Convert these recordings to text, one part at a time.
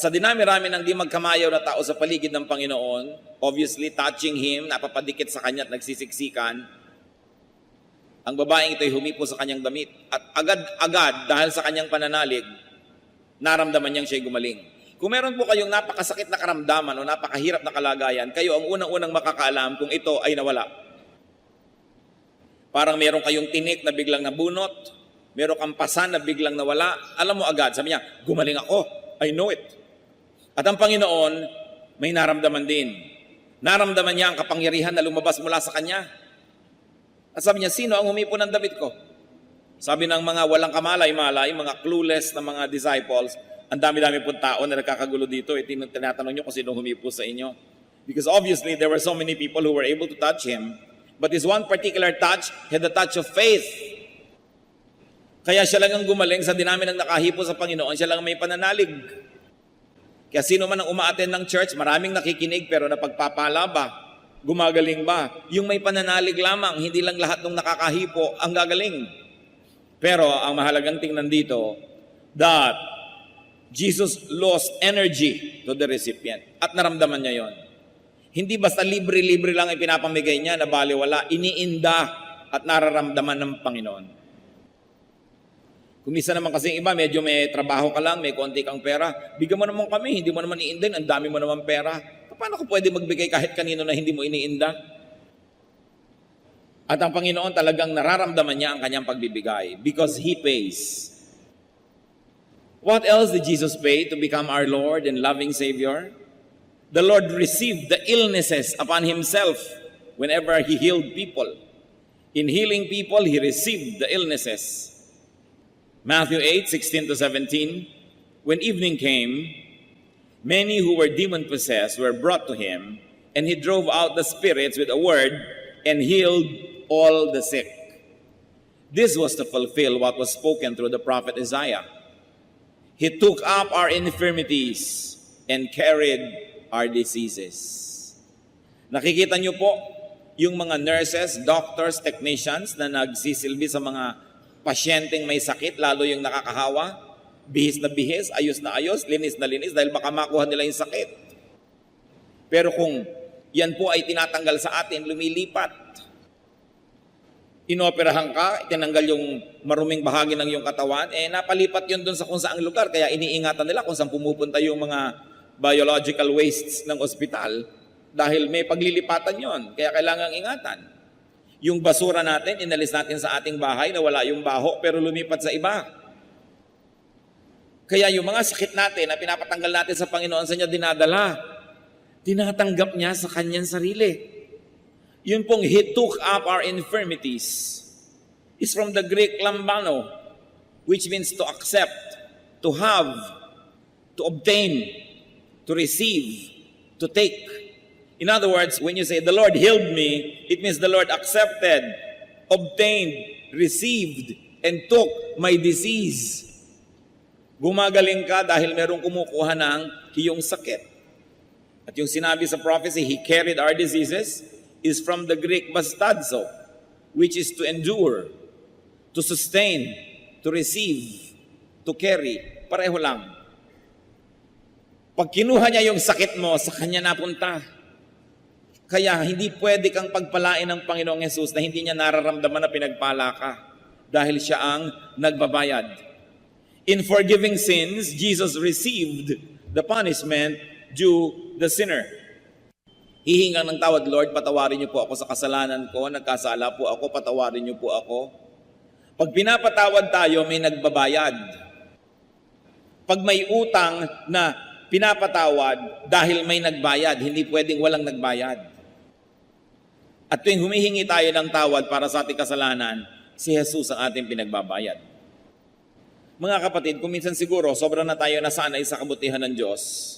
At sa dinami-rami ng di magkamayaw na tao sa paligid ng Panginoon, obviously touching Him, napapadikit sa Kanya at nagsisiksikan, ang babaeng ito'y humipo sa kanyang damit. At agad-agad, dahil sa kanyang pananalig, naramdaman niyang siya'y gumaling. Kung meron po kayong napakasakit na karamdaman o napakahirap na kalagayan, kayo ang unang-unang makakaalam kung ito ay nawala. Parang meron kayong tinik na biglang nabunot, meron kang pasan na biglang nawala, alam mo agad, sabi niya, gumaling ako, I know it. At ang Panginoon, may naramdaman din. Naramdaman niya ang kapangyarihan na lumabas mula sa kanya. At sabi niya, sino ang humipo ng damit ko? Sabi ng mga walang kamalay-malay, mga clueless na mga disciples, ang dami-dami pong tao na nagkakagulo dito, tinatanong niyo kung sino humipo sa inyo. Because obviously, there were so many people who were able to touch Him, but this one particular touch had the touch of faith. Kaya siya lang ang gumaling sa dinami ng nakahipo sa Panginoon, siya lang may pananalig. Kaya sino man ang umaattend ng church, maraming nakikinig pero napagpapala ba? Gumagaling ba? Yung may pananalig lamang, hindi lang lahat ng nakakahipo ang gagaling. Pero ang mahalagang tingnan dito, that Jesus lost energy to the recipient. At naramdaman niya yon. Hindi basta libre-libre lang ay pinapamigay niya na baliwala, iniinda at nararamdaman ng Panginoon. Kung minsan naman kasi iba, medyo may trabaho ka lang, may konti kang pera, bigyan mo naman kami, hindi mo naman iindahin, ang dami mo naman pera. Paano ko pwede magbigay kahit kanino na hindi mo iniinda? At ang Panginoon talagang nararamdaman niya ang kanyang pagbibigay because He pays. What else did Jesus pay to become our Lord and loving Savior? The Lord received the illnesses upon Himself whenever He healed people. In healing people, He received the illnesses. Matthew 8:16-17, when evening came, many who were demon-possessed were brought to Him, and He drove out the spirits with a word and healed all the sick. This was to fulfill what was spoken through the prophet Isaiah. He took up our infirmities and carried our diseases. Nakikita niyo po yung mga nurses, doctors, technicians na nagsisilbi sa mga pasyenteng may sakit, lalo yung nakakahawa, bihis na bihis, ayos na ayos, linis na linis, dahil baka makuha nila yung sakit. Pero kung yan po ay tinatanggal sa atin, lumilipat. Inoperahan ka, tinanggal yung maruming bahagi ng iyong katawan, napalipat yun doon sa kung saang lugar. Kaya iniingatan nila kung saan pumupunta yung mga biological wastes ng ospital dahil may paglilipatan yon. Kaya kailangang ingatan. Yung basura natin, inalis natin sa ating bahay na wala yung baho pero lumipat sa iba. Kaya yung mga sakit natin na pinapatanggal natin sa Panginoon, sa niya dinadala. Tinatanggap niya sa kanyang sarili. Yun pong He took up our infirmities is from the Greek lambano, which means to accept, to have, to obtain, to receive, to take. In other words, when you say, the Lord healed me, it means the Lord accepted, obtained, received, and took my disease. Gumagaling ka dahil merong kumukuha ng iyong sakit. At yung sinabi sa prophecy, He carried our diseases, is from the Greek bastadzo, which is to endure, to sustain, to receive, to carry. Pareho lang. Pag kinuha niya yung sakit mo, sa kanya napunta. Kaya hindi pwede kang pagpalain ng Panginoong Yesus na hindi niya nararamdaman na pinagpala ka dahil siya ang nagbabayad. In forgiving sins, Jesus received the punishment due the sinner. Hihinga ng tawad, Lord, patawarin niyo po ako sa kasalanan ko, nagkasala po ako, patawarin niyo po ako. Pag pinapatawad tayo, may nagbabayad. Pag may utang na pinapatawad dahil may nagbayad, hindi pwedeng walang nagbayad. At tuwing humihingi tayo ng tawad para sa ating kasalanan, si Jesus ang ating pinagbabayad. Mga kapatid, kung minsan siguro, sobra na tayo nasanay sa kabutihan ng Diyos.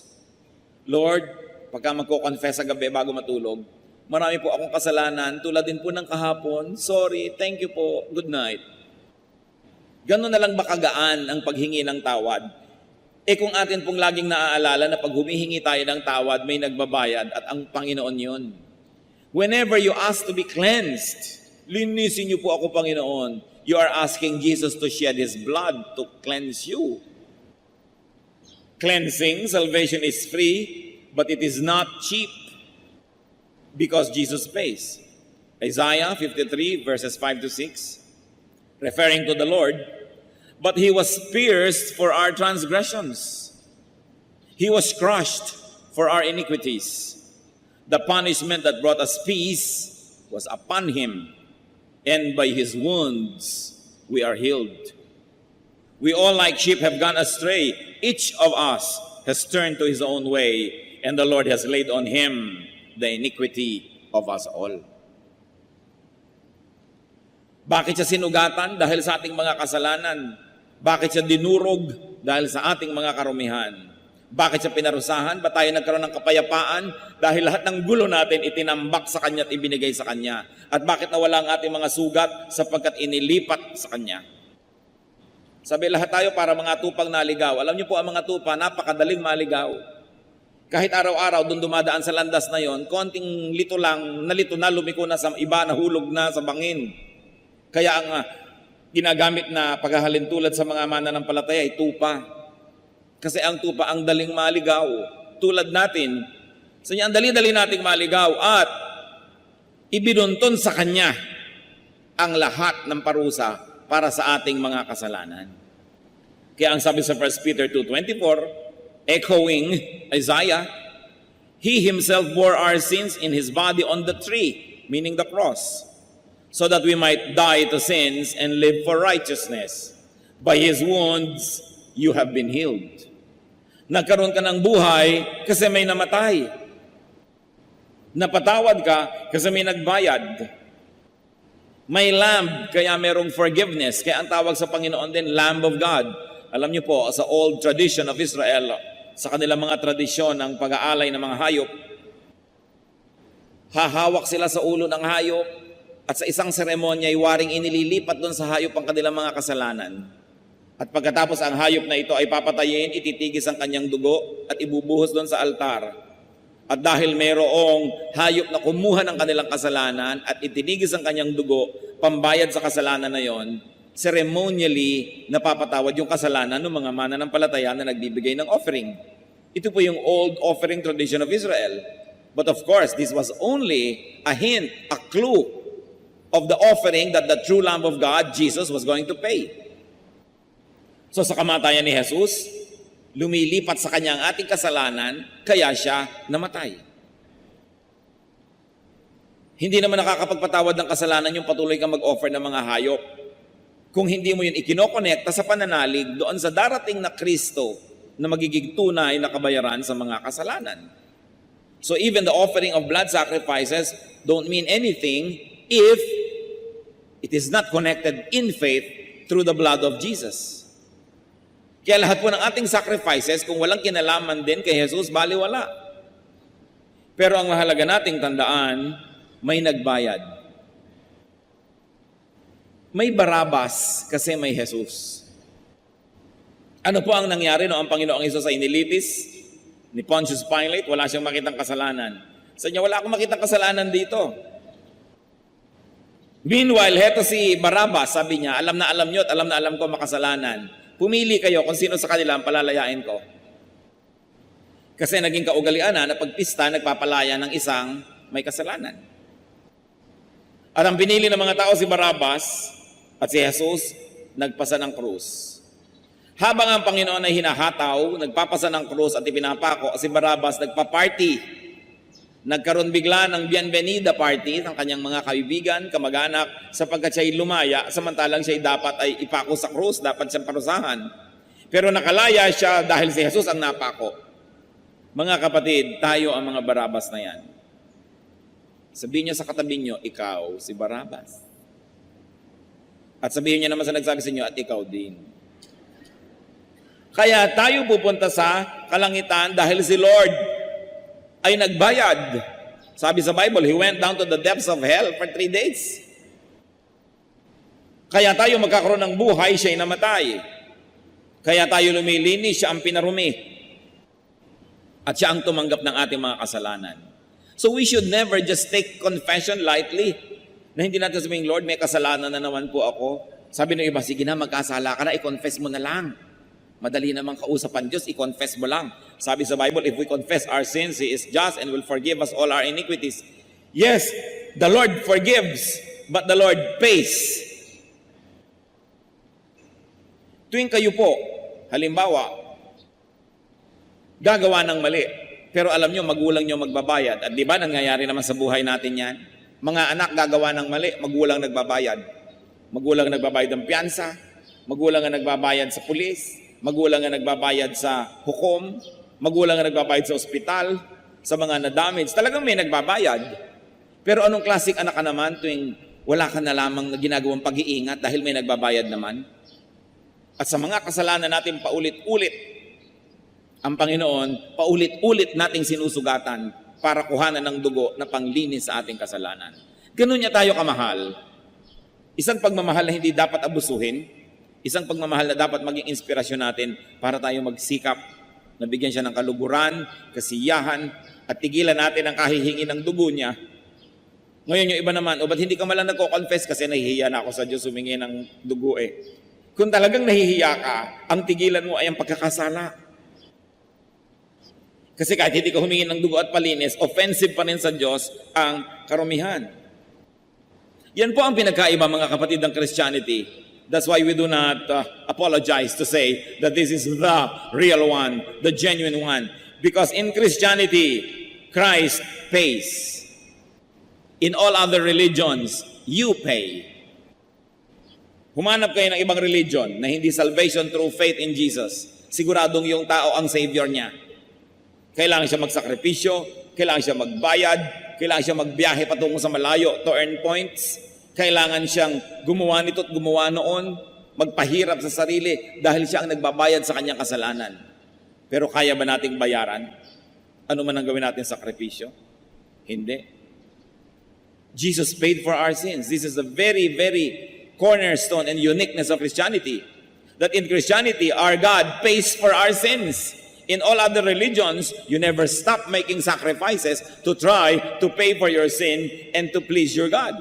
Lord, pagka magko-confess sa gabi bago matulog, marami po akong kasalanan, tulad din po ng kahapon, sorry, thank you po, good night. Ganun na lang ba kagaan ang paghingi ng tawad? Kung atin pong laging naaalala na pag humihingi tayo ng tawad, may nagbabayad at ang Panginoon yun. Whenever you ask to be cleansed, linisin niyo po ako, Panginoon. You are asking Jesus to shed His blood to cleanse you. Cleansing, salvation is free, but it is not cheap because Jesus pays. Isaiah 53 verses 5 to 6, referring to the Lord, but he was pierced for our transgressions. He was crushed for our iniquities. The punishment that brought us peace was upon him, and by his wounds we are healed. We all like sheep have gone astray. Each of us has turned to his own way, and the Lord has laid on him the iniquity of us all. Bakit siya sinugatan? Dahil sa ating mga kasalanan. Bakit siya dinurog? Dahil sa ating mga karumihan. Bakit siya pinarusahan? Ba't tayo nagkaroon ng kapayapaan? Dahil lahat ng gulo natin itinambak sa Kanya at ibinigay sa Kanya. At bakit nawala ang ating mga sugat? Sapagkat inilipat sa Kanya. Sabi, lahat tayo para mga tupang naligaw. Alam niyo po, ang mga tupa, napakadaling maligaw. Kahit araw-araw doon dumadaan sa landas na yon, konting lito lang, nalito na, lumiko na sa iba, nahulog na sa bangin. Kaya ang ginagamit na paghahalintulad sa mga mananampalataya ay tupa. Kasi ang tupa ang daling maligaw. Tulad natin, sa ang dali-dali nating maligaw at ibinunton sa Kanya ang lahat ng parusa para sa ating mga kasalanan. Kaya ang sabi sa 1 Peter 2:24, echoing Isaiah, He Himself bore our sins in His body on the tree, meaning the cross, so that we might die to sins and live for righteousness. By His wounds, you have been healed. Nagkaroon ka ng buhay kasi may namatay. Napatawad ka kasi may nagbayad. May lamb, kaya merong forgiveness. Kaya ang tawag sa Panginoon din, Lamb of God. Alam niyo po, sa old tradition of Israel, sa kanilang mga tradisyon ng pag-aalay ng mga hayop, hahawak sila sa ulo ng hayop, at sa isang seremonya ay waring inililipat doon sa hayop ang kanilang mga kasalanan. At pagkatapos ang hayop na ito ay papatayin, ititigis ang kanyang dugo at ibubuhos doon sa altar. At dahil mayroong hayop na kumuha ng kanilang kasalanan at itinigis ang kanyang dugo, pambayad sa kasalanan na yon, ceremonially napapatawad yung kasalanan ng mga mananampalataya na nagbibigay ng offering. Ito po yung old offering tradition of Israel. But of course, this was only a hint, a clue of the offering that the true Lamb of God, Jesus, was going to pay. So sa kamatayan ni Jesus, lumilipat sa kanya ang ating kasalanan, kaya siya namatay. Hindi naman nakakapagpatawad ng kasalanan yung patuloy kang mag-offer ng mga hayop. Kung hindi mo yun ikinokonekta sa pananalig doon sa darating na Kristo na magiging tunay na kabayaran sa mga kasalanan. So even the offering of blood sacrifices don't mean anything if it is not connected in faith through the blood of Jesus. Kaya lahat po ng ating sacrifices, kung walang kinalaman din kay Jesus, baliwala. Pero ang mahalaga nating tandaan, may nagbayad. May Barabas kasi may Jesus. Ano po ang nangyari noong ang Panginoong Jesus ay inilitis ni Pontius Pilate? Wala siyang makitang kasalanan. Sa niya, wala akong makitang kasalanan dito. Meanwhile, heto si Barabas, sabi niya, alam na alam nyo at alam na alam ko makasalanan. Pumili kayo kung sino sa kanila ang palalayain ko. Kasi naging kaugalian na pagpista, nagpapalaya ng isang may kasalanan. At ang pinili ng mga tao si Barabas at si Jesus, nagpasa ng krus. Habang ang Panginoon ay hinahataw, nagpapasa ng krus at ipinapako, si Barabas nagpa-party. Nagkaroon bigla ng bienvenida party ng kanyang mga kaibigan, kamag-anak, sapagkat siya'y lumaya, samantalang siya'y dapat ay ipako sa krus, dapat siyang parusahan. Pero nakalaya siya dahil si Jesus ang napako. Mga kapatid, tayo ang mga Barabas na yan. Sabihin niyo sa katabi niyo, ikaw si Barabas. At sabihin niyo naman sa nagsabi sa inyo, at ikaw din. Kaya tayo pupunta sa kalangitan dahil si Lord ay nagbayad. Sabi sa Bible, He went down to the depths of hell for 3 days. Kaya tayo magkakaroon ng buhay, siya'y namatay. Kaya tayo lumilinis, siya ang pinarumi. At siya ang tumanggap ng ating mga kasalanan. So we should never just take confession lightly. Na hindi natin sabihin, Lord, may kasalanan na naman po ako. Sabi ng iba, sige na, magkasala ka na, i-confess mo na lang. Madali namang kausapan Diyos, i-confess mo lang. Sabi sa Bible, if we confess our sins, He is just and will forgive us all our iniquities. Yes, the Lord forgives, but the Lord pays. Tuwing kayo po, halimbawa, gagawa ng mali, pero alam nyo, magulang nyo magbabayad. At di ba nangyayari naman sa buhay natin yan? Mga anak gagawa ng mali, magulang nagbabayad. Magulang nagbabayad ng piyansa, magulang ang nagbabayad sa pulis, magulang ang nagbabayad sa hukom, magulang ang nagbabayad sa ospital, sa mga na-damage. Talagang may nagbabayad. Pero anong klaseng anak ka naman tuwing wala ka na lamang na ginagawang pag-iingat dahil may nagbabayad naman? At sa mga kasalanan natin paulit-ulit, ang Panginoon, paulit-ulit nating sinusugatan para kuhanan ng dugo na panglinis sa ating kasalanan. Ganun niya tayo kamahal. Isang pagmamahal na hindi dapat abusuhin, isang pagmamahal na dapat maging inspirasyon natin para tayo magsikap, na bigyan siya ng kaluguran, kasiyahan, at tigilan natin ang kahihingi ng dugo niya. Ngayon yung iba naman, ba't hindi ka malang nagko-confess kasi nahihiya na ako sa Diyos humingi ng dugo eh. Kung talagang nahihiya ka, ang tigilan mo ay ang pagkakasala. Kasi kahit hindi ka humingi ng dugo at palinis, offensive pa rin sa Diyos ang karumihan. Yan po ang pinagkaiba mga kapatid ng Christianity. That's why we do not apologize to say that this is the real one, the genuine one. Because in Christianity, Christ pays. In all other religions, you pay. Humanap kayo ng ibang religion na hindi salvation through faith in Jesus. Siguradong yung tao ang Savior niya. Kailangan siya magsakripisyo, kailangan siya magbayad, kailangan siya magbiyahe patungo sa malayo to earn points, kailangan siyang gumawa nito at gumawa noon, magpahirap sa sarili dahil siya ang nagbabayad sa kanyang kasalanan. Pero kaya ba nating bayaran? Ano man ang gawin natin sakripisyo? Hindi. Jesus paid for our sins. This is a very, very cornerstone and uniqueness of Christianity. That in Christianity, our God pays for our sins. In all other religions, you never stop making sacrifices to try to pay for your sin and to please your God.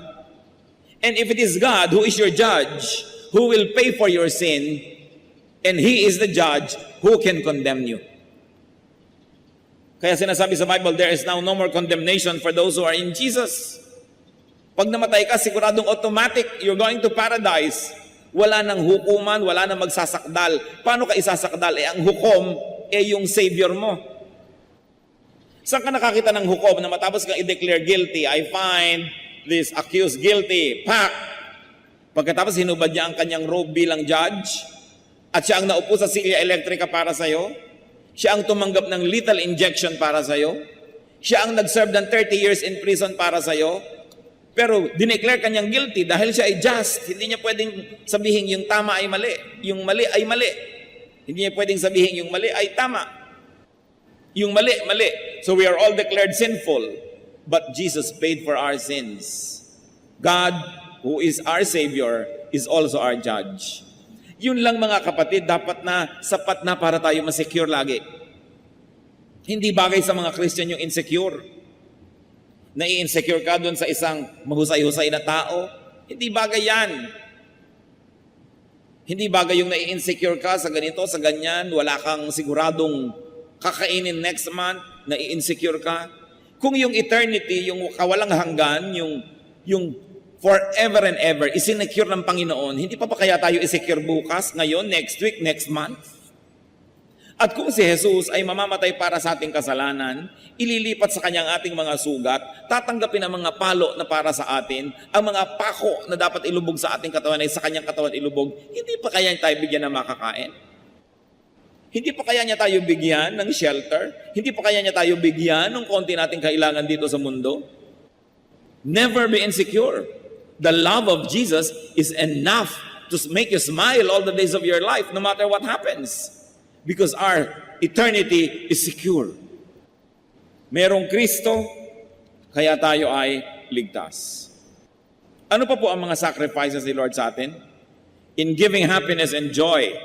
And if it is God who is your judge, who will pay for your sin, and He is the judge, who can condemn you? Kaya sinasabi sa Bible, there is now no more condemnation for those who are in Jesus. Pag namatay ka, siguradong automatic, you're going to paradise. Wala nang hukuman, wala nang magsasakdal. Paano ka isasakdal? Ang hukom, yung Savior mo. Saan ka nakakita ng hukom na matapos kang i-declare guilty, I find this accused guilty, pak! Pagkatapos hinubad niya ang kanyang robe bilang judge, at siya ang naupo sa silya elektrika para sa'yo, siya ang tumanggap ng lethal injection para sa'yo, siya ang nag-serve ng 30 years in prison para sa'yo, pero dineclare kanyang guilty dahil siya ay just. Hindi niya pwedeng sabihin yung tama ay mali, yung mali ay mali. Hindi niya pwedeng sabihin yung mali ay tama. Yung mali, mali. So we are all declared sinful. But Jesus paid for our sins. God, who is our Savior, is also our judge. Yun lang mga kapatid, dapat na, sapat na para tayo masecure lagi. Hindi bagay sa mga Christian yung insecure. Nai-insecure ka doon sa isang mahusay-husay na tao. Hindi bagay yan. Hindi bagay yung nai-insecure ka sa ganito, sa ganyan, wala kang siguradong kakainin next month, nai-insecure ka. Kung yung eternity, yung kawalang hanggan, yung forever and ever, isinecure ng Panginoon, hindi pa kaya tayo isecure bukas, ngayon, next week, next month? At kung si Jesus ay mamamatay para sa ating kasalanan, ililipat sa kanyang ating mga sugat, tatanggapin ang mga palo na para sa atin, ang mga pako na dapat ilubog sa ating katawan ay sa kanyang katawan ilubog, hindi pa kaya tayo bigyan ng makakain? Hindi pa kaya niya tayo bigyan ng shelter? Hindi pa kaya niya tayo bigyan ng konti nating kailangan dito sa mundo? Never be insecure. The love of Jesus is enough to make you smile all the days of your life, no matter what happens. Because our eternity is secure. Merong Kristo, kaya tayo ay ligtas. Ano pa po ang mga sacrifices ni Lord sa atin? In giving happiness and joy,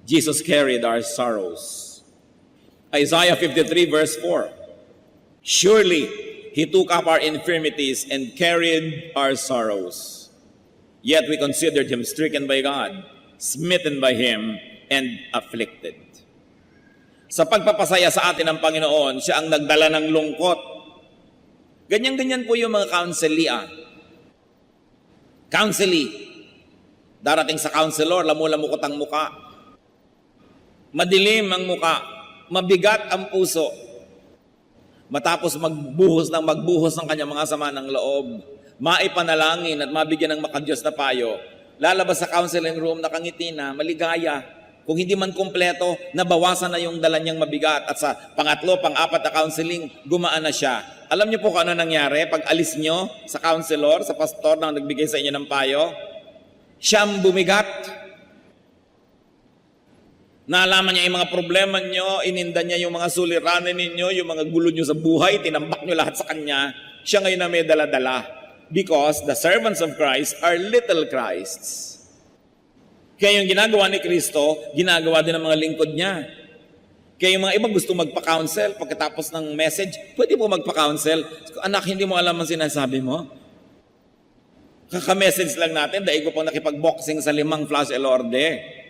Jesus carried our sorrows. Isaiah 53 verse 4. Surely, He took up our infirmities and carried our sorrows. Yet we considered Him stricken by God, smitten by Him, and afflicted. Sa pagpapasaya sa atin ng Panginoon, siya ang nagdala ng lungkot. Ganyan-ganyan po yung mga counselee. Darating sa counselor, lamu-lamukot ang muka. Madilim ang muka. Mabigat ang puso. Matapos magbuhos ng kanyang mga sama ng loob, maipanalangin at mabigyan ng makadiyos na payo, lalabas sa counseling room, nakangiti na, maligaya. Kung hindi man kumpleto, nabawasan na yung dala niyang mabigat. At sa pangatlo, pang-apat na counseling, gumaan na siya. Alam niyo po kung ano nangyari? Pag alis niyo sa counselor, sa pastor na nagbigay sa inyo ng payo, siyang bumigat. Naalaman niya yung mga problema niyo, ininda niya yung mga suliranin ninyo, yung mga gulo niyo sa buhay, tinambak niyo lahat sa kanya. Siya ngayon na may dala-dala. Because the servants of Christ are little Christs. Kaya yung ginagawa ni Kristo, ginagawa din ng mga lingkod niya. Kaya yung mga iba gusto magpa-counsel, pagkatapos ng message, pwede po magpa-counsel. Anak, hindi mo alam ang sinasabi mo? Kaka-message lang natin, dahil ko pong nakipag-boxing sa 5 flash elorde.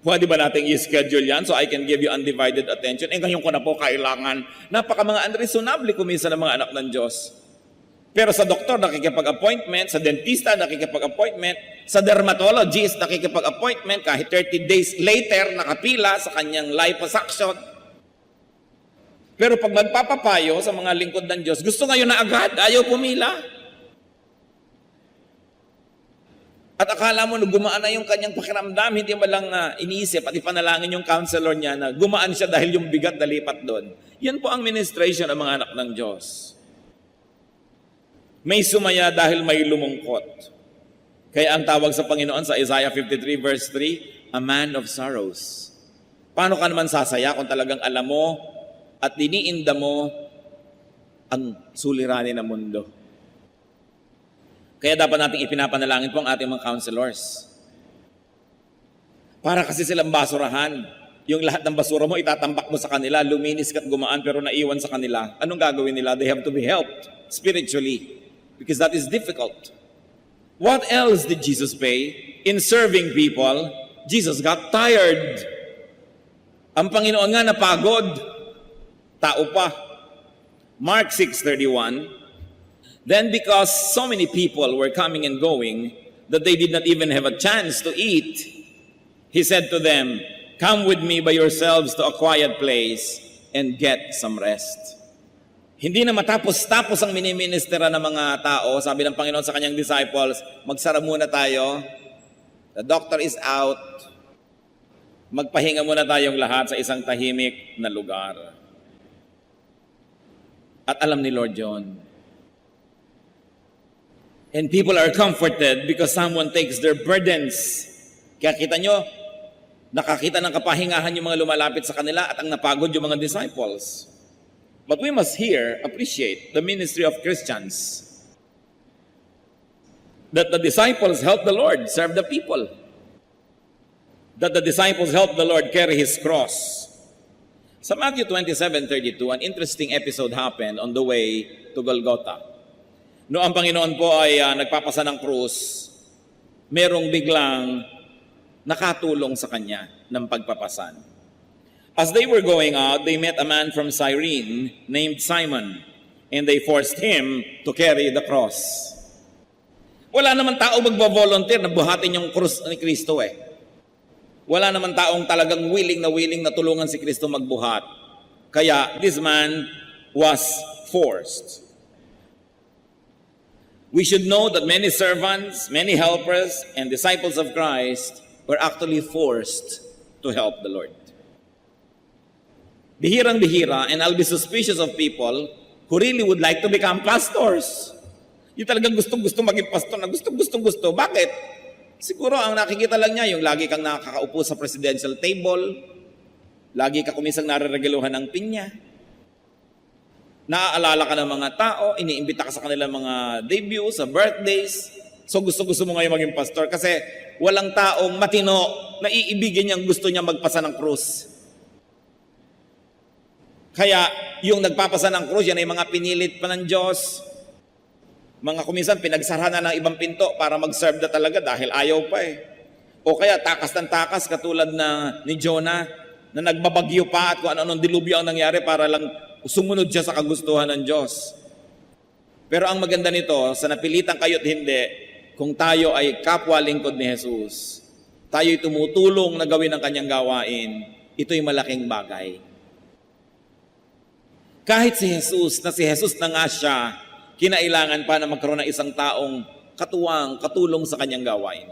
Pwede ba natin i-schedule yan so I can give you undivided attention? Ngayon ko na po kailangan. Napaka mga unreasonable kumisa ng mga anak ng Diyos. Pero sa doktor, nakikipag-appointment. Sa dentista, nakikipag-appointment. Sa dermatologist, nakikipag-appointment. Kahit 30 days later, nakapila sa kanyang liposuction. Pero pag magpapapayo sa mga lingkod ng Diyos, gusto ngayon na agad, ayaw pumila. At akala mo, gumaan na yung kanyang pakiramdam, hindi mo lang iniisip at ipanalangin yung counselor niya na gumaan siya dahil yung bigat nalipat doon. Yan po ang ministration ng mga anak ng Diyos. May sumaya dahil may lumungkot. Kaya ang tawag sa Panginoon sa Isaiah 53 verse 3, a man of sorrows. Paano ka naman sasaya kung talagang alam mo at diniinda mo ang suliranin ng mundo? Kaya dapat nating ipinapanalangin po ang ating mga counselors. Para kasi silang basurahan. Yung lahat ng basura mo, itatambak mo sa kanila, luminis ka't gumaan pero naiwan sa kanila. Anong gagawin nila? They have to be helped spiritually. Because that is difficult. What else did Jesus pay? In serving people, Jesus got tired. Ang Panginoon nga napagod. Tao pa. Mark 6:31, then because so many people were coming and going, that they did not even have a chance to eat, He said to them, come with me by yourselves to a quiet place and get some rest. Hindi na matapos-tapos ang miniministera ng mga tao. Sabi ng Panginoon sa kanyang disciples, magsara muna tayo. The doctor is out. Magpahinga muna tayong lahat sa isang tahimik na lugar. At alam ni Lord John. And people are comforted because someone takes their burdens. Kaya kita nyo, nakakita ng kapahingahan yung mga lumalapit sa kanila at ang napagod yung mga disciples. But we must here appreciate the ministry of Christians. That the disciples help the Lord serve the people. That the disciples help the Lord carry His cross. Sa Matthew 27:32, an interesting episode happened on the way to Golgotha. No ang Panginoon po ay nagpapasa ng krus, merong biglang nakatulong sa kanya ng pagpapasan. As they were going out, they met a man from Cyrene named Simon, and they forced him to carry the cross. Wala naman tao magbo-volunteer na buhatin yung krus ni Kristo eh. Wala naman taong talagang willing na tulungan si Kristo magbuhat. Kaya this man was forced. We should know that many servants, many helpers, and disciples of Christ were actually forced to help the Lord. Bihirang-bihira, and I'll be suspicious of people who really would like to become pastors. Yung talagang gustong-gusto maging pastor na gustong-gusto. Bakit? Siguro ang nakikita lang niya, yung lagi kang nakakaupo sa presidential table, lagi ka kumisang nararegaluhan ng pinya, naaalala ka ng mga tao, iniimbita ka sa kanilang mga debut, sa birthdays, so gusto-gusto mo ngayon maging pastor kasi walang taong matino na iibigin niyang gusto niya magpasa ng krus. Kaya yung nagpapasa ng krus, yan ay mga pinilit pa ng Diyos. Mga kuminsan, pinagsara na ng ibang pinto para mag-serve na talaga dahil ayaw pa eh. O kaya takas ng takas katulad ni Jonah na nagbabagyo pa at kung ano-anong dilubyo ang nangyari para lang sumunod siya sa kagustuhan ng Diyos. Pero ang maganda nito, sa napilitan kayo't hindi, kung tayo ay kapwa lingkod ni Jesus, tayo'y tumutulong na gawin ang kanyang gawain, ito'y malaking bagay. Kahit si Jesus na nga siya, kinailangan pa na magkaroon ng isang taong katuwang, katulong sa kanyang gawain.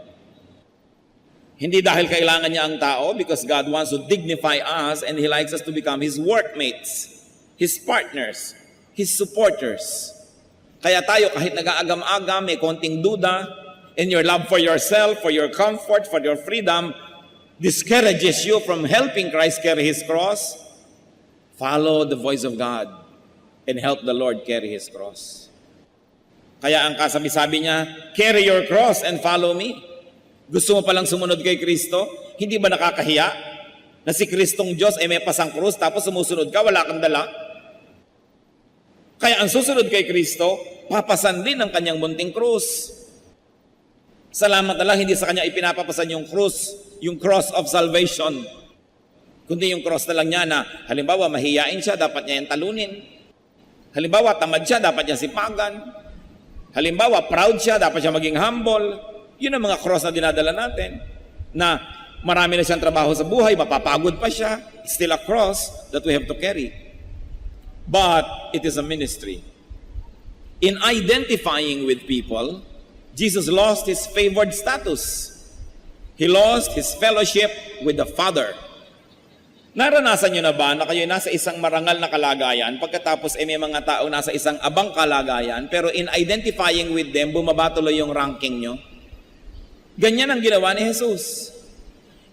Hindi dahil kailangan niya ang tao, because God wants to dignify us and He likes us to become His workmates, His partners, His supporters. Kaya tayo kahit nag-aagam-agam, may konting duda, and your love for yourself, for your comfort, for your freedom, discourages you from helping Christ carry His cross, follow the voice of God and help the Lord carry His cross. Kaya ang kasabi-sabi niya, carry your cross and follow me. Gusto mo palang sumunod kay Kristo? Hindi ba nakakahiya na si Kristong Diyos ay may pasang krus tapos sumusunod ka, wala kang dala? Kaya ang susunod kay Kristo, papasan din ang kanyang munting krus. Salamat na lang, hindi sa kanya ipinapapasan yung krus, yung cross of salvation. Kundi yung cross na lang niya na, halimbawa, mahiyain siya, dapat niya yung talunin. Halimbawa, tamad siya, dapat niya sipagan. Halimbawa, proud siya, dapat siya maging humble. Yun ang mga cross na dinadala natin. Na marami na siyang trabaho sa buhay, mapapagod pa siya. It's still a cross that we have to carry. But it is a ministry. In identifying with people, Jesus lost His favored status. He lost His fellowship with the Father. Naranasan niyo na ba na kayo nasa isang marangal na kalagayan, pagkatapos may mga tao nasa isang abang kalagayan, pero in identifying with them, bumaba tuloy yung ranking nyo? Ganyan ang ginawa ni Jesus.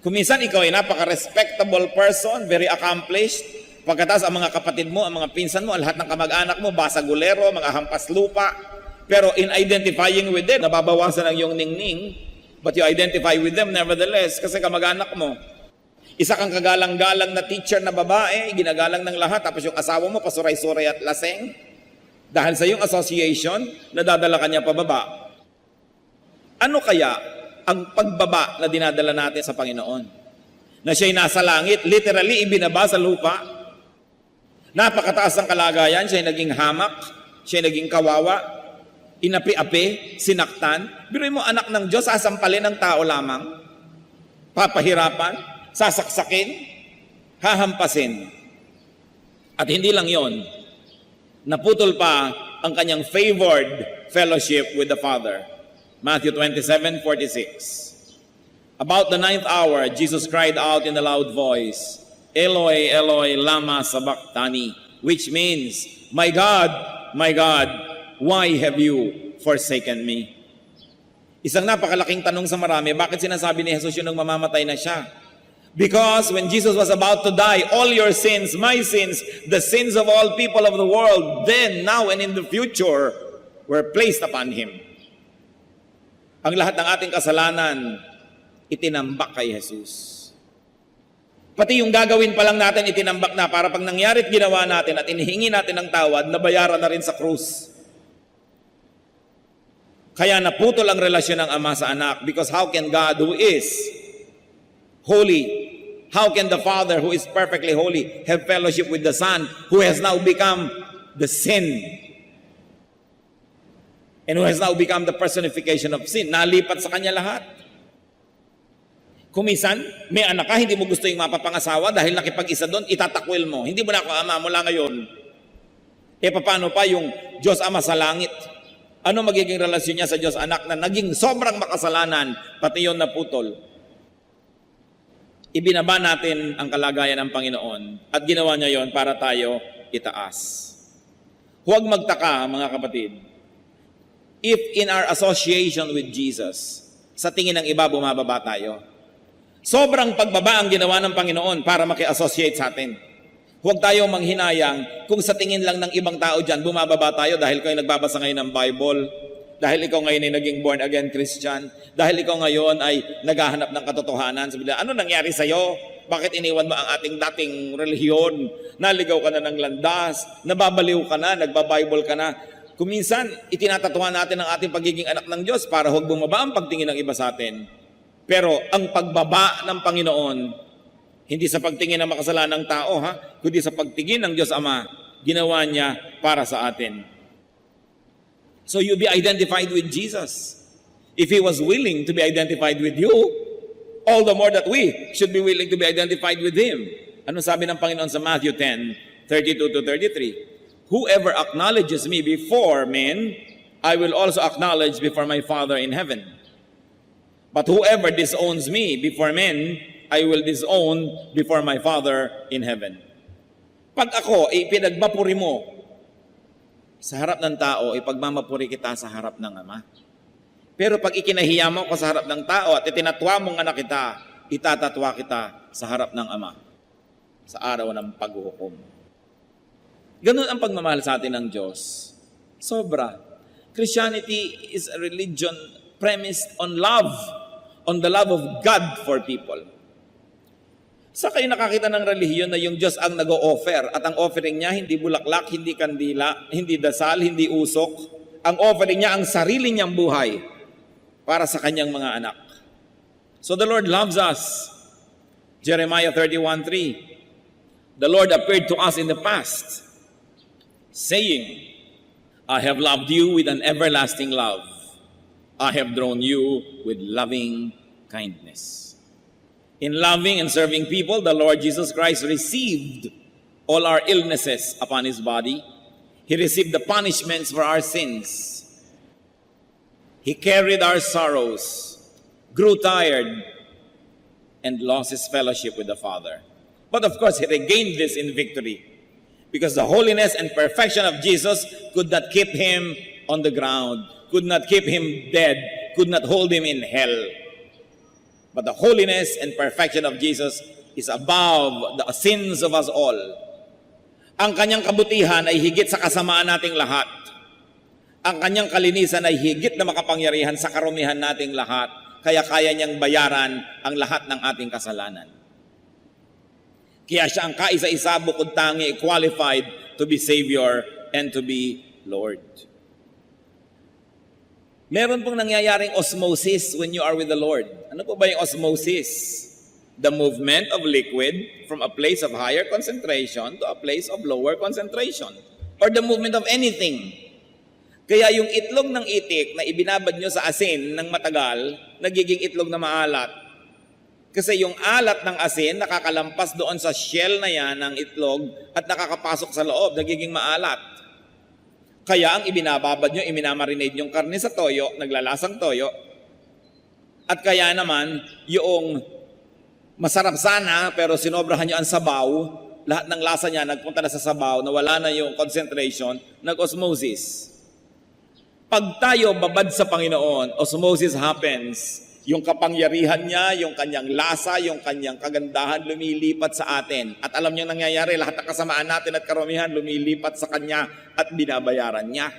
Kung minsan ikaw ay napaka-respectable person, very accomplished, pagkatapos ang mga kapatid mo, ang mga pinsan mo, lahat ng kamag-anak mo, basagulero, mga hampas lupa, pero in identifying with them, nababawasan ang iyong ningning, but you identify with them nevertheless, kasi kamag-anak mo. Isa kang kagalang-galang na teacher na babae, ginagalang ng lahat, tapos yung asawa mo, pasuray-suray at laseng, dahil sa iyong association, nadadala ka niya pababa. Ano kaya ang pagbaba na dinadala natin sa Panginoon? Na siya'y nasa langit, literally ibinaba sa lupa. Napakataas ang kalagayan, siya'y naging hamak, siya'y naging kawawa, inapi-api, sinaktan. Biruin mo, anak ng Diyos, sasampalin ng tao lamang, papahirapan, sasaksakin, hahampasin. At hindi lang yon, naputol pa ang kanyang favored fellowship with the Father. Matthew 27:46. About the 9th hour, Jesus cried out in a loud voice, Eloi, Eloi, lama sabachthani, which means, my God, why have you forsaken me? Isang napakalaking tanong sa marami, bakit sinasabi ni Jesus yun nung mamamatay na siya? Because when Jesus was about to die, all your sins, my sins, the sins of all people of the world, then, now, and in the future, were placed upon Him. Ang lahat ng ating kasalanan, itinambak kay Jesus. Pati yung gagawin pa lang natin, itinambak na para pag nangyarit ginawa natin at inihingi natin ng tawad, nabayaran na rin sa krus. Kaya naputol ang relasyon ng Ama sa Anak, because how can God who is holy, how can the Father who is perfectly holy have fellowship with the Son who has now become the sin? And who has now become the personification of sin. Nalipat sa kanya lahat. Kung minsan, may anak ka, hindi mo gusto yung mapapangasawa dahil nakipag-isa doon, itatakwil mo. Hindi mo na ako ama mula ngayon. Paano pa yung Diyos Ama sa langit? Ano magiging relasyon niya sa Diyos Anak na naging sobrang makasalanan, pati yun naputol? Ibinaba natin ang kalagayan ng Panginoon at ginawa niya yon para tayo itaas. Huwag magtaka, mga kapatid, if in our association with Jesus, sa tingin ng iba, bumababa tayo. Sobrang pagbaba ang ginawa ng Panginoon para maki-associate sa atin. Huwag tayong manghinayang kung sa tingin lang ng ibang tao dyan, bumababa tayo dahil kayo nagbabasa ngayon ng Bible, dahil ikaw ngayon ay naging born-again Christian, dahil ikaw ngayon ay naghahanap ng katotohanan. Sabi nila, ano nangyari sa'yo? Bakit iniwan mo ang ating dating relihiyon? Naligaw ka na ng landas, nababaliw ka na, nagbabible ka na. Kung minsan, itinatatuhan natin ang ating pagiging anak ng Diyos para huwag bumaba ang pagtingin ng iba sa atin. Pero ang pagbaba ng Panginoon, hindi sa pagtingin ng makasalanang tao, kundi sa pagtingin ng Diyos Ama, ginawa niya para sa atin. So you be identified with Jesus. If He was willing to be identified with you, all the more that we should be willing to be identified with Him. Ano sabi ng Panginoon sa Matthew 10:32-33? Whoever acknowledges me before men, I will also acknowledge before my Father in heaven. But whoever disowns me before men, I will disown before my Father in heaven. Pag ako ipinagbapuri mo sa harap ng tao, ipagmamapuri kita sa harap ng Ama. Pero pag ikinahiya mo ko sa harap ng tao at itinatwa mong anak kita, itatatwa kita sa harap ng Ama sa araw ng paghuhukom. Ganun ang pagmamahal sa atin ng Diyos. Sobra. Christianity is a religion premised on love, on the love of God for people. Sa kayo nakakita ng relihiyon na yung Diyos ang nag-o-offer at ang offering niya hindi bulaklak, hindi kandila, hindi dasal, hindi usok. Ang offering niya ang sarili niyang buhay para sa kanyang mga anak. So the Lord loves us. Jeremiah 31:3. The Lord appeared to us in the past, saying, I have loved you with an everlasting love. I have drawn you with loving kindness. In loving and serving people, the Lord Jesus Christ received all our illnesses upon His body. He received the punishments for our sins. He carried our sorrows, grew tired, and lost His fellowship with the Father. But of course, He regained this in victory, because the holiness and perfection of Jesus could not keep Him on the ground, could not keep Him dead, could not hold Him in hell. But the holiness and perfection of Jesus is above the sins of us all. Ang kanyang kabutihan ay higit sa kasamaan nating lahat. Ang kanyang kalinisan ay higit na makapangyarihan sa karumihan nating lahat. Kaya kaya niyang bayaran ang lahat ng ating kasalanan. Kaya siya ang kaisa-isa bukod tangi qualified to be Savior and to be Lord. Meron pong nangyayaring osmosis when you are with the Lord. Ano po ba yung osmosis? The movement of liquid from a place of higher concentration to a place of lower concentration. Or the movement of anything. Kaya yung itlog ng itik na ibinabad nyo sa asin ng matagal, nagiging itlog na maalat. Kasi yung alat ng asin nakakalampas doon sa shell na yan ng itlog at nakakapasok sa loob, nagiging maalat. Kaya ang ibinababad nyo, iminamarinade yung karne sa toyo, naglalasang toyo. At kaya naman, yung masarap sana pero sinobrahan nyo ang sabaw, lahat ng lasa niya nagpunta na sa sabaw, nawala na yung concentration, nag-osmosis. Pag tayo babad sa Panginoon, osmosis happens. Yung kapangyarihan niya, yung kanyang lasa, yung kanyang kagandahan lumilipat sa atin. At alam niyo nangyayari, lahat ng kasamaan natin at karumihan lumilipat sa kanya at binabayaran niya.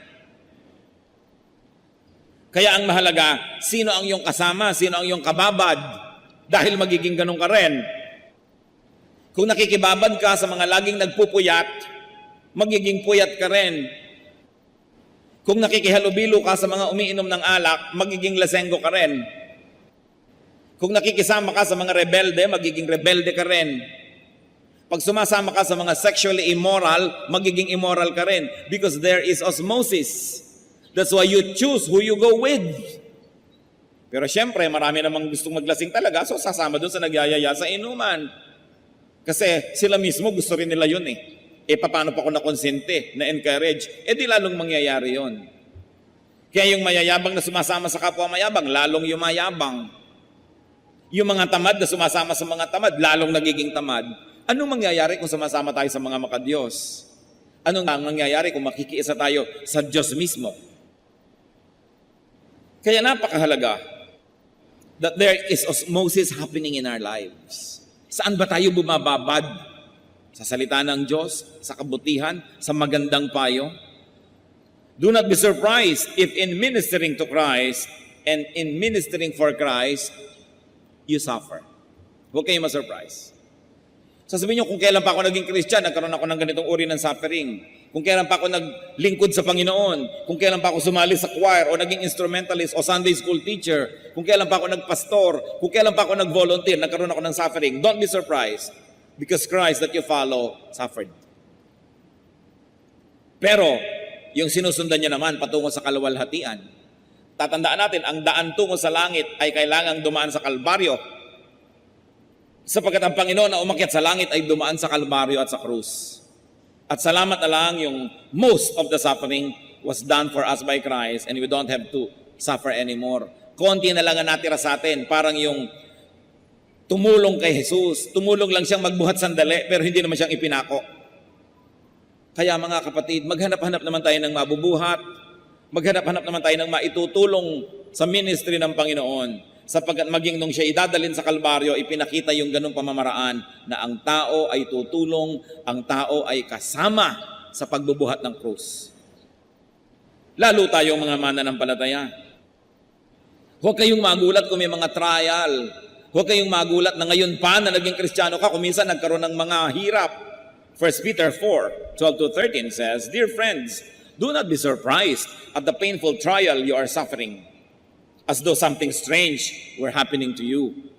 Kaya ang mahalaga, sino ang iyong kasama, sino ang iyong kababad, dahil magiging ganun ka rin. Kung nakikibabad ka sa mga laging nagpupuyat, magiging puyat ka rin. Kung nakikihalubilo ka sa mga umiinom ng alak, magiging lasenggo ka rin. Kung nakikisama ka sa mga rebelde, magiging rebelde ka rin. Pag sumasama ka sa mga sexually immoral, magiging immoral ka rin. Because there is osmosis. That's why you choose who you go with. Pero syempre, marami namang gustong maglasing talaga, so sasama dun sa nagyayaya sa inuman. Kasi sila mismo gusto rin nila yun eh. Paano pa ako nakonsente, na-encourage? Di lalong mangyayari yun. Kaya yung mayayabang na sumasama sa kapwa mayabang, lalong yumayabang. Yung mga tamad na sumasama sa mga tamad, lalong nagiging tamad. Anong mangyayari kung sumasama tayo sa mga makadiyos? Anong mangyayari kung makikiisa tayo sa Diyos mismo? Kaya napakahalaga that there is osmosis happening in our lives. Saan ba tayo bumababad? Sa salita ng Diyos, sa kabutihan, sa magandang payo? Do not be surprised if in ministering to Christ and in ministering for Christ, you suffer. Huwag kayong ma-surprise. Sasabihin nyo, kung kailan pa ako naging Christian, nagkaroon ako ng ganitong uri ng suffering. Kung kailan pa ako naglingkod sa Panginoon, kung kailan pa ako sumali sa choir o naging instrumentalist o Sunday school teacher, kung kailan pa ako nagpastor, kung kailan pa ako nag-volunteer, nagkaroon ako ng suffering, don't be surprised because Christ that you follow suffered. Pero, yung sinusundan niya naman patungo sa kaluwalhatian, tatandaan natin, ang daan tungo sa langit ay kailangang dumaan sa Kalbaryo, sapagkat ang Panginoon na umakyat sa langit ay dumaan sa Kalbaryo at sa krus. At salamat na lang yung most of the suffering was done for us by Christ and we don't have to suffer anymore. Konti na lang ang natira sa atin, parang yung tumulong kay Jesus, tumulong lang siyang magbuhat sandali pero hindi naman siyang ipinako. Kaya mga kapatid, maghanap-hanap naman tayo ng mabubuhat, maghanap-hanap naman tayo ng maitutulong sa ministry ng Panginoon, sapagkat maging nung siya idadalin sa Kalbaryo, ipinakita yung ganung pamamaraan na ang tao ay tutulong, ang tao ay kasama sa pagbubuhat ng krus. Lalo tayong mga mananampalataya. Huwag kayong magulat kung may mga trial. Huwag kayong magulat na ngayon pa na naging Kristiyano ka, kung minsan nagkaroon ng mga hirap. 1 Peter 4:12-13 says, "Dear friends, do not be surprised at the painful trial you are suffering, as though something strange were happening to you.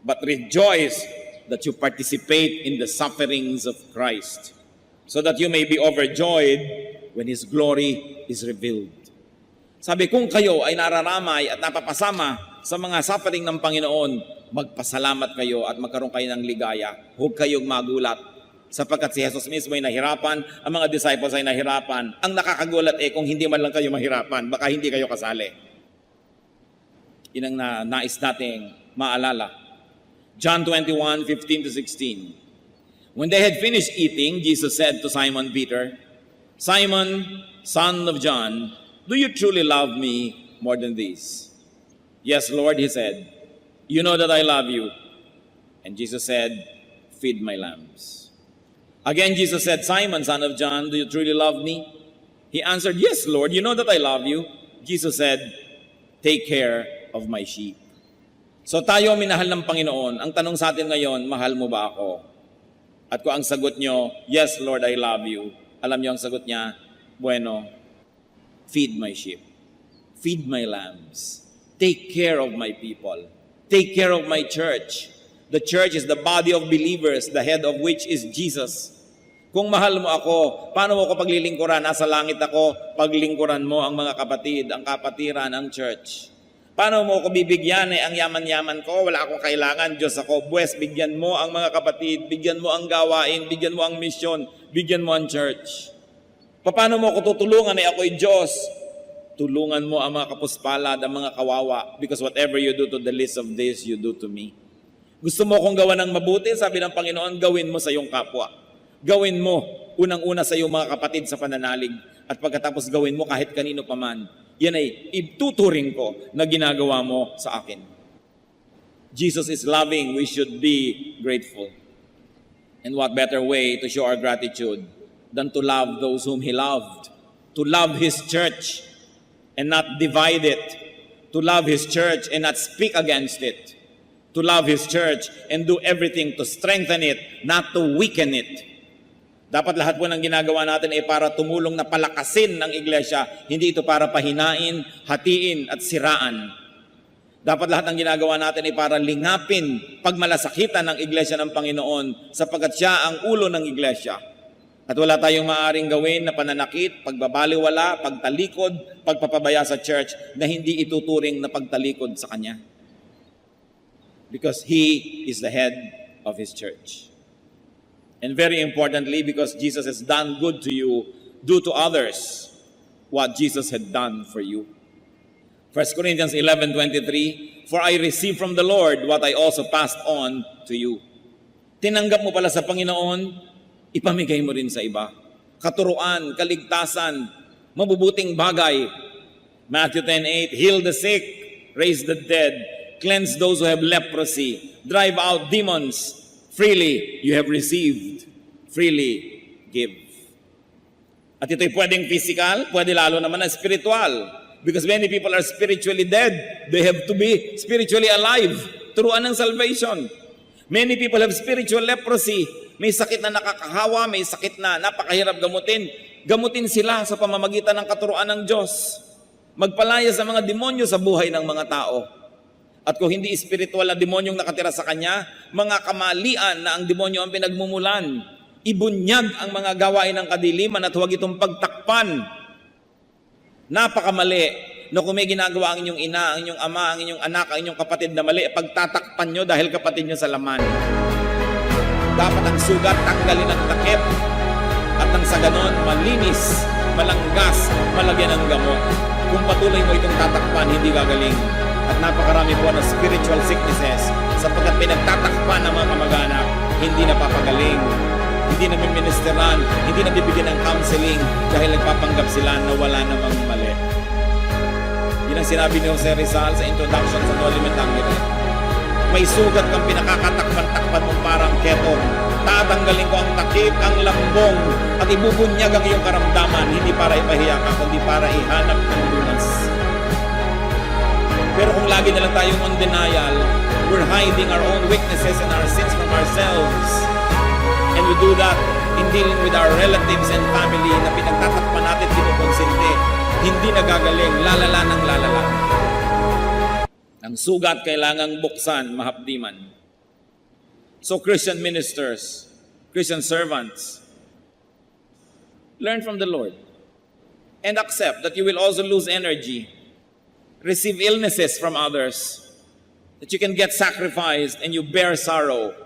But rejoice that you participate in the sufferings of Christ, so that you may be overjoyed when His glory is revealed." Sabi, kung kayo ay nararamay at napapasama sa mga suffering ng Panginoon, magpasalamat kayo at magkaroon kayo ng ligaya. Huwag kayong magulat, sapagkat si Jesus mismo ay nahirapan, ang mga disciples ay nahirapan. Ang nakakagulat kung hindi man lang kayo mahirapan, baka hindi kayo kasali. Yun ang nais nating maalala. John 21:15-16. When they had finished eating, Jesus said to Simon Peter, "Simon, son of John, do you truly love me more than these?" "Yes, Lord," he said. "You know that I love you." And Jesus said, "Feed my lambs." Again, Jesus said, "Simon, son of John, do you truly love me?" He answered, "Yes, Lord, you know that I love you." Jesus said, "Take care of my sheep." So tayo, minahal ng Panginoon. Ang tanong sa atin ngayon, mahal mo ba ako? At kung ang sagot nyo, "Yes, Lord, I love you." Alam nyo ang sagot niya, bueno, feed my sheep. Feed my lambs. Take care of my people. Take care of my church. The church is the body of believers, the head of which is Jesus. Kung mahal mo ako, paano mo ako paglilingkuran? Nasa langit ako, paglingkuran mo ang mga kapatid, ang kapatiran, ang church. Paano mo ako bibigyan ang yaman-yaman ko? Wala akong kailangan, Diyos ako. Buwes, bigyan mo ang mga kapatid, bigyan mo ang gawain, bigyan mo ang misyon, bigyan mo ang church. Paano mo ako tutulungan ako'y Diyos? Tulungan mo ang mga kapuspalad, ang mga kawawa, because whatever you do to the least of this, you do to me. Gusto mo akong gawa ng mabuti? Sabi ng Panginoon, gawin mo sa iyong kapwa. Gawin mo, unang-una sa iyong mga kapatid sa pananalig, at pagkatapos gawin mo kahit kanino paman. Yan ay ituturing ko na ginagawa mo sa akin. Jesus is loving, we should be grateful. And what better way to show our gratitude than to love those whom He loved, to love His church and not divide it, to love His church and not speak against it, to love His church and do everything to strengthen it, not to weaken it. Dapat lahat po ng ginagawa natin ay para tumulong na palakasin ng iglesia, hindi ito para pahinain, hatiin at siraan. Dapat lahat ng ginagawa natin ay para lingapin, pagmalasakitan ng iglesia ng Panginoon, sapagkat siya ang ulo ng iglesia. At wala tayong maaaring gawin na pananakit, pagbabaliwala, pagtalikod, pagpapabaya sa church na hindi ituturing na pagtalikod sa Kanya. Because He is the head of His church. And very importantly, because Jesus has done good to you, do to others what Jesus had done for you. 1 Corinthians 11:23, "For I received from the Lord what I also passed on to you." Tinanggap mo pala sa Panginoon, ipamigay mo rin sa iba. Katuruan, kaligtasan, mabubuting bagay. Matthew 10:8, "Heal the sick, raise the dead, cleanse those who have leprosy, drive out demons. Freely you have received, freely give." At ito'y pwedeng physical, pwede lalo naman na spiritual. Because many people are spiritually dead. They have to be spiritually alive. Turuan ng salvation. Many people have spiritual leprosy. May sakit na nakakahawa, may sakit na napakahirap gamutin. Gamutin sila sa pamamagitan ng katuruan ng Diyos. Magpalaya sa mga demonyo sa buhay ng mga tao. At kung hindi espiritual na demonyong nakatira sa kanya, mga kamalian na ang demonyo ang pinagmumulan. Ibunyag ang mga gawain ng kadiliman at huwag itong pagtakpan. Napakamali na kung may ginagawa ang inyong ina, ang inyong ama, ang inyong anak, ang inyong kapatid na mali, pagtatakpan nyo dahil kapatid nyo sa laman. Dapat ang sugat tanggalin ang takip at nang sa ganon, malinis, malanggas, malagyan ng gamot. Kung patuloy mo itong tatakpan, hindi gagaling. At napakarami po ng spiritual sicknesses sapagkat pinagtatakpan ng mga kamag-anak, hindi napapagaling, hindi na ministeran, hindi na bibigyan ng counseling dahil nagpapanggap sila na wala namang mali. Yan ang sinabi ni Jose Rizal sa introduction sa No Limit Angere. May sugat kang pinakakatakpan-takpan mong parang ketong. Tatanggalin ko ang takip, ang lambong, at ibubunyag ang iyong karamdaman, hindi para ipahiya ka, kundi para ihanap ng lunas. Pero kung lagi na lang tayong on denial, we're hiding our own weaknesses and our sins from ourselves. And we do that in dealing with our relatives and family na pinagtatakpan natin, kinukonsinti. Hindi nagagaling, lalala ng lalala. Ang sugat kailangang buksan, mahapdiman. So Christian ministers, Christian servants, learn from the Lord and accept that you will also lose energy, receive illnesses from others, that you can get sacrificed and you bear sorrow.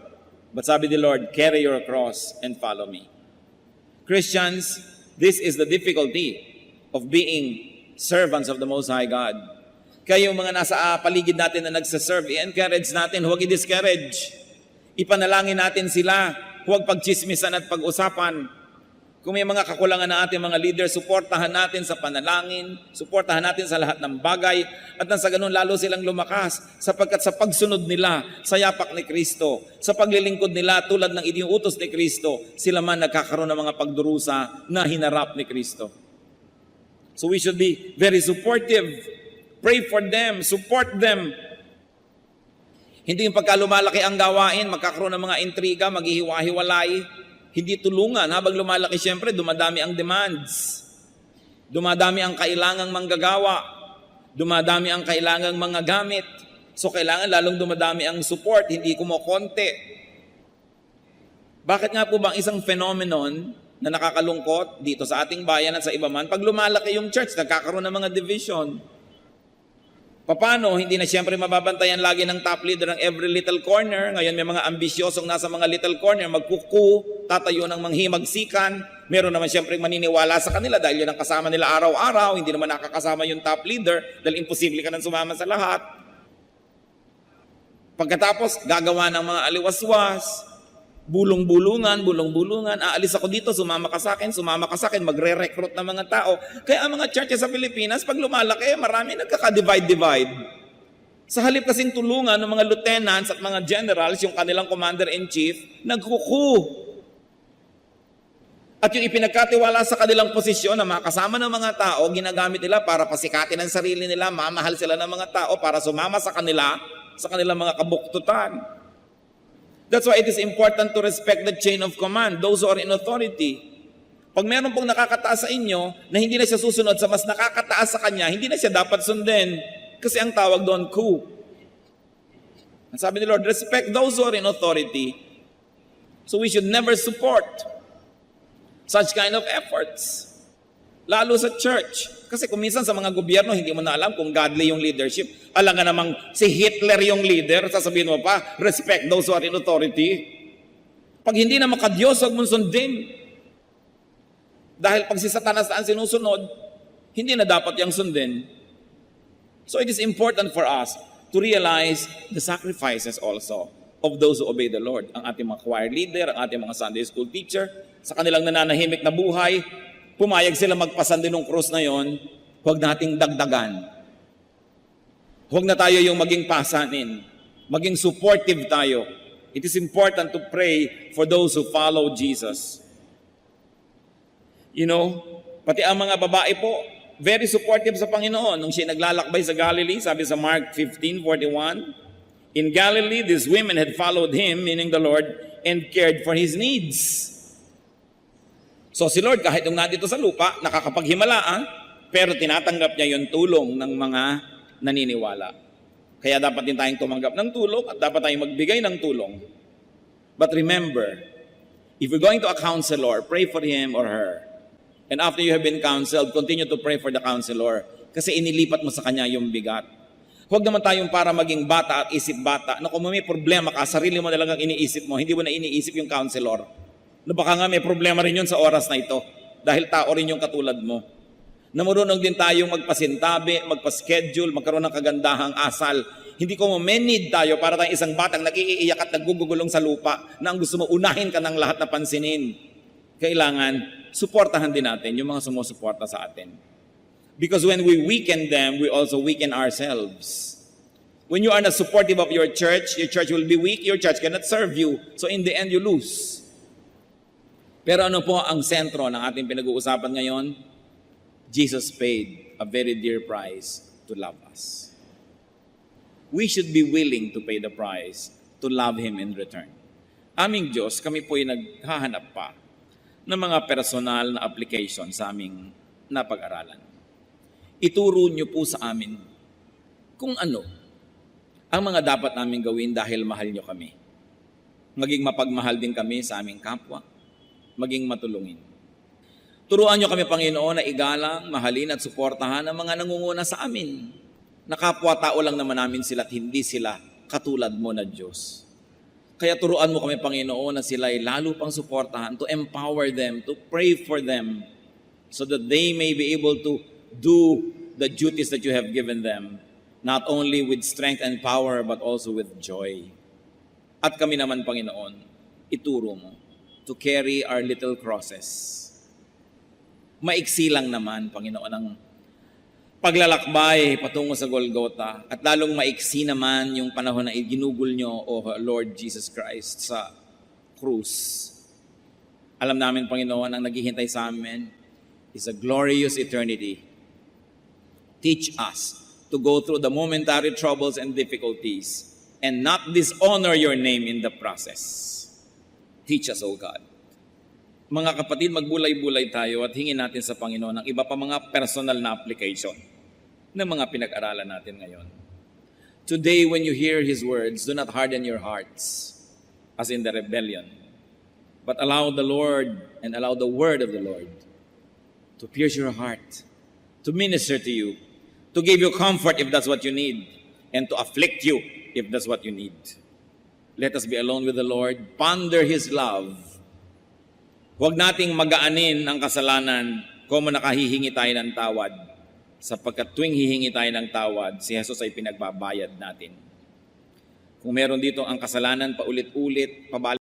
But sabi the Lord, carry your cross and follow me. Christians, this is the difficulty of being servants of the Most High God. Kaya yung mga nasa paligid natin na nagsaserve, i-encourage natin, huwag i-discourage. Ipanalangin natin sila, huwag pagchismisan at pag-usapan. Kung may mga kakulangan na ating mga leader, suportahan natin sa panalangin, suportahan natin sa lahat ng bagay, at nang sa ganun lalo silang lumakas, sapagkat sa pagsunod nila sa yapak ni Kristo, sa paglilingkod nila tulad ng iniuutos ni Kristo, sila man nagkakaroon ng mga pagdurusa na hinarap ni Kristo. So we should be very supportive. Pray for them, support them. Hindi yung pagka lumalaki ang gawain, magkakaroon ng mga intriga, maghihiwa-hiwalay. Hindi tulungan. Habang lumalaki, siyempre, dumadami ang demands. Dumadami ang kailangang manggagawa. Dumadami ang kailangang mga gamit. So, kailangan lalong dumadami ang support, hindi kumokonti. Bakit nga po bang isang phenomenon na nakakalungkot dito sa ating bayan at sa iba man, pag lumalaki yung church, nagkakaroon ng mga division. Paano? Hindi na siyempre mababantayan lagi ng top leader ng every little corner. Ngayon may mga ambisyosong nasa mga little corner, magkuku, tatayo ng manghimagsikan. Meron naman siyempre maniniwala sa kanila dahil yun ang kasama nila araw-araw. Hindi naman nakakasama yung top leader dahil imposible ka nang sumama sa lahat. Pagkatapos, gagawa ng mga aliwaswas, bulong-bulungan, aalis ako dito, sumama ka sa akin, magre-recruit ng mga tao. Kaya ang mga churches sa Pilipinas, pag lumalaki, marami nagkaka-divide. Sa halip kasing tulungan ng mga lieutenants at mga generals, yung kanilang commander-in-chief, nagkuku. At yung ipinagkatiwala sa kanilang posisyon na makasama ng mga tao, ginagamit nila para pasikatin ang sarili nila, mamahal sila ng mga tao para sumama sa kanilang mga kabuktutan. That's why it is important to respect the chain of command, those who are in authority. Pag meron pong nakakataas sa inyo na hindi na siya susunod sa mas nakakataas sa kanya, hindi na siya dapat sundin. Kasi ang tawag doon, coup. Ang sabi ni Lord, respect those who are in authority. So we should never support such kind of efforts. Lalo sa church. Kasi kung minsan sa mga gobyerno, hindi mo na alam kung godly yung leadership. Alam nga namang si Hitler yung leader, sasabihin mo pa, respect those who are in authority. Pag hindi na makadiyos, huwag mong sundin. Dahil pag si Satanas ang sinusunod, hindi na dapat yung sundin. So it is important for us to realize the sacrifices also of those who obey the Lord. Ang ating mga choir leader, ang ating mga Sunday school teacher, sa kanilang nananahimik na buhay, pumayag sila magpasan din ng krus na yon, huwag nating dagdagan. Huwag na tayo yung maging pasanin. Maging supportive tayo. It is important to pray for those who follow Jesus. You know, pati ang mga babae po, very supportive sa Panginoon. Nung siya naglalakbay sa Galilee, sabi sa Mark 15:41, in Galilee, these women had followed him, meaning the Lord, and cared for his needs. So si Lord, kahit yung nandito sa lupa, nakakapaghimalaan, pero tinatanggap niya yung tulong ng mga naniniwala. Kaya dapat din tayong tumanggap ng tulong at dapat tayong magbigay ng tulong. But remember, if you're going to a counselor, pray for him or her. And after you have been counseled, continue to pray for the counselor kasi inilipat mo sa kanya yung bigat. Huwag naman tayong para maging bata at isip bata na kung may problema ka, sarili mo talagang iniisip mo, hindi mo na iniisip yung counselor. Na baka nga may problema rin yun sa oras na ito dahil tao rin yung katulad mo. Na marunong din tayong magpasintabi, magpa-schedule, magkaroon ng kagandahang asal. Hindi ko need tayo para tayong isang batang nag-iiyak at naggugugulong sa lupa na ang gusto mo unahin ka ng lahat na pansinin. Kailangan, suportahan din natin yung mga sumusuporta sa atin. Because when we weaken them, we also weaken ourselves. When you are not supportive of your church will be weak, your church cannot serve you. So in the end, you lose. Pero ano po ang sentro ng ating pinag-uusapan ngayon? Jesus paid a very dear price to love us. We should be willing to pay the price to love Him in return. Aming Diyos, kami po'y naghahanap pa ng mga personal na application sa aming napag-aralan. Ituro niyo po sa amin kung ano ang mga dapat namin gawin dahil mahal niyo kami. Maging mapagmahal din kami sa aming kapwa, maging matulungin. Turuan niyo kami, Panginoon, na igalang, mahalin at suportahan ang mga nangunguna sa amin. Nakapwa-tao lang naman namin sila at hindi sila katulad mo na Diyos. Kaya turuan mo kami, Panginoon, na sila ay lalo pang suportahan, to empower them, to pray for them, so that they may be able to do the duties that you have given them, not only with strength and power, but also with joy. At kami naman, Panginoon, ituro mo to carry our little crosses. Maiksi lang naman, Panginoon, ang paglalakbay patungo sa Golgotha, at lalong maiksi naman yung panahon na ginugol nyo, O Lord Jesus Christ, sa krus. Alam namin, Panginoon, ang naghihintay sa amin is a glorious eternity. Teach us to go through the momentary troubles and difficulties and not dishonor your name in the process. Teach us, O God. Mga kapatid, magbulay-bulay tayo at hingin natin sa Panginoon ang iba pa mga personal na application ng mga pinag-aralan natin ngayon. Today, when you hear His words, do not harden your hearts as in the rebellion, but allow the Lord and allow the word of the Lord to pierce your heart, to minister to you, to give you comfort if that's what you need, and to afflict you if that's what you need. Let us be alone with the Lord, ponder His love. Huwag nating magaanin ang kasalanan kung nakahihingi tayo ng tawad, sapagkat tuwing hihingi tayo ng tawad, si Jesus ay pinagbabayad natin. Kung meron dito ang kasalanan paulit-ulit, pabalik